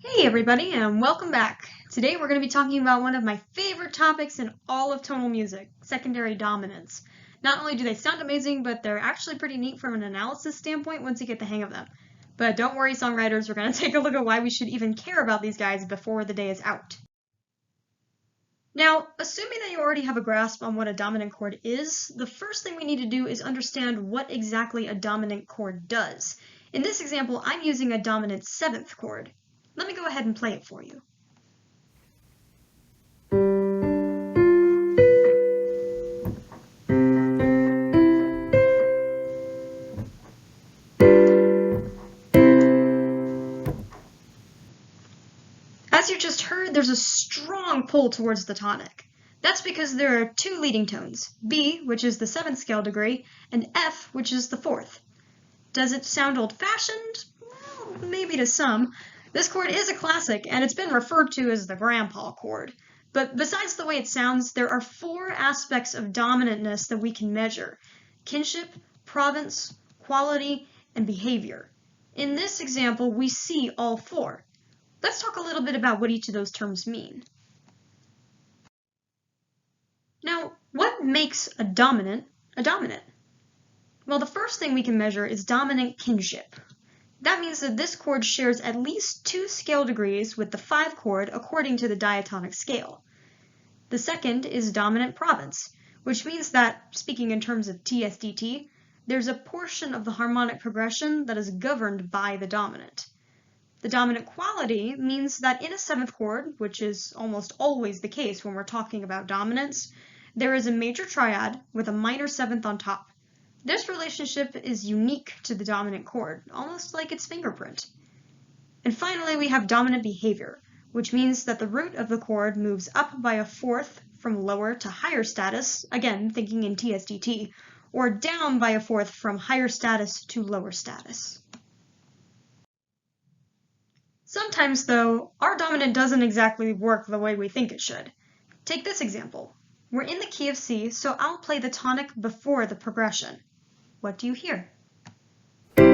Hey everybody, and welcome back. Today we're going to be talking about one of my favorite topics in all of tonal music, secondary dominants. Not only do they sound amazing, but they're actually pretty neat from an analysis standpoint once you get the hang of them. But don't worry, songwriters, we're going to take a look at why we should even care about these guys before the day is out. Now, assuming that you already have a grasp on what a dominant chord is, the first thing we need to do is understand what exactly a dominant chord does. In this example, I'm using a dominant seventh chord. Let me go ahead and play it for you. As you just heard, there's a strong pull towards the tonic. That's because there are two leading tones, B, which is the 7th scale degree, and F, which is the 4th. Does it sound old-fashioned? Well, maybe to some. This chord is a classic, and it's been referred to as the grandpa chord. But besides the way it sounds, there are 4 aspects of dominantness that we can measure: kinship, province, quality, and behavior. In this example, we see all 4. Let's talk a little bit about what each of those terms mean. Now, what makes a dominant a dominant? Well, the first thing we can measure is dominant kinship. That means that this chord shares at least 2 scale degrees with the 5 chord according to the diatonic scale. The second is dominant province, which means that, speaking in terms of TSDT, there's a portion of the harmonic progression that is governed by the dominant. The dominant quality means that in a 7th chord, which is almost always the case when we're talking about dominance, there is a major triad with a minor 7th on top. This relationship is unique to the dominant chord, almost like its fingerprint. And finally, we have dominant behavior, which means that the root of the chord moves up by a 4th from lower to higher status, again thinking in TSDT, or down by a 4th from higher status to lower status. Sometimes, though, our dominant doesn't exactly work the way we think it should. Take this example. We're in the key of C, so I'll play the tonic before the progression. What do you hear? The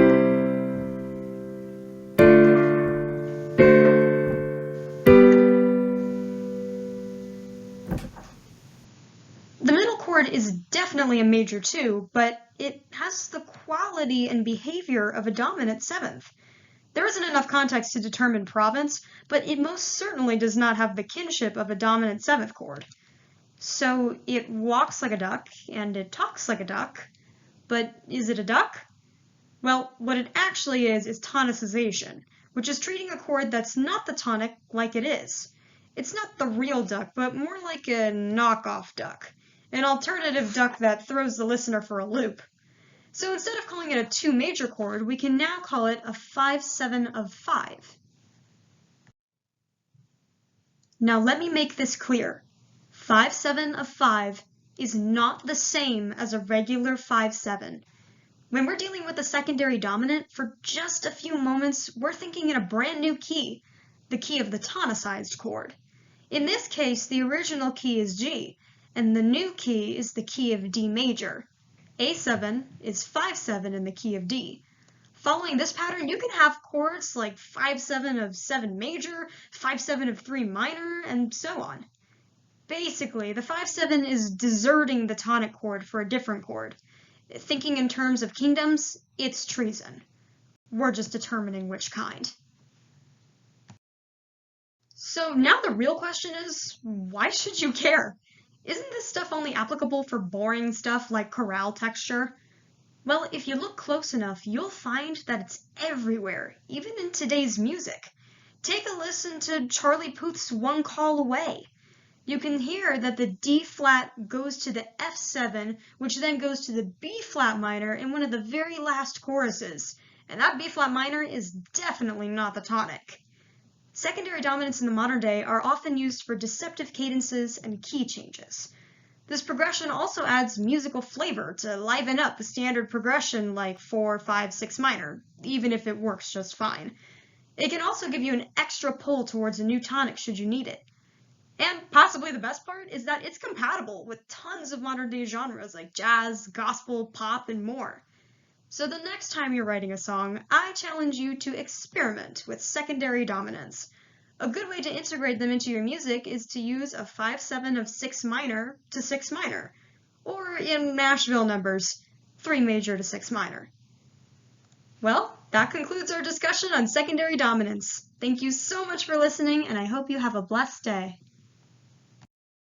middle chord is definitely a major 2, but it has the quality and behavior of a dominant 7th. There isn't enough context to determine province, but it most certainly does not have the kinship of a dominant 7th chord. So it walks like a duck, and it talks like a duck, but is it a duck? Well, what it actually is tonicization, which is treating a chord that's not the tonic like it is. It's not the real duck, but more like a knockoff duck, an alternative duck that throws the listener for a loop. So instead of calling it a 2 major chord, we can now call it a 5-7 of 5. Now let me make this clear. 5-7 of 5 is not the same as a regular 5-7. When we're dealing with a secondary dominant, for just a few moments, we're thinking in a brand new key, the key of the tonicized chord. In this case, the original key is G, and the new key is the key of D major. A7 is 5-7 in the key of D. Following this pattern, you can have chords like 5-7 of 7 major, 5-7 of 3 minor, and so on. Basically, the 5-7 is deserting the tonic chord for a different chord. Thinking in terms of kingdoms, it's treason. We're just determining which kind. So now the real question is, why should you care? Isn't this stuff only applicable for boring stuff like chorale texture? Well, if you look close enough, you'll find that it's everywhere, even in today's music. Take a listen to Charlie Puth's One Call Away. You can hear that the D flat goes to the F7, which then goes to the B flat minor in one of the very last choruses, and that B flat minor is definitely not the tonic. Secondary dominants in the modern day are often used for deceptive cadences and key changes. This progression also adds musical flavor to liven up a standard progression like 4, 5, 6 minor, even if it works just fine. It can also give you an extra pull towards a new tonic should you need it. And possibly the best part is that it's compatible with tons of modern day genres like jazz, gospel, pop, and more. So the next time you're writing a song, I challenge you to experiment with secondary dominants. A good way to integrate them into your music is to use a 5/7 of 6 minor to 6 minor, or in Nashville numbers, 3 major to 6 minor. Well, that concludes our discussion on secondary dominants. Thank you so much for listening, and I hope you have a blessed day.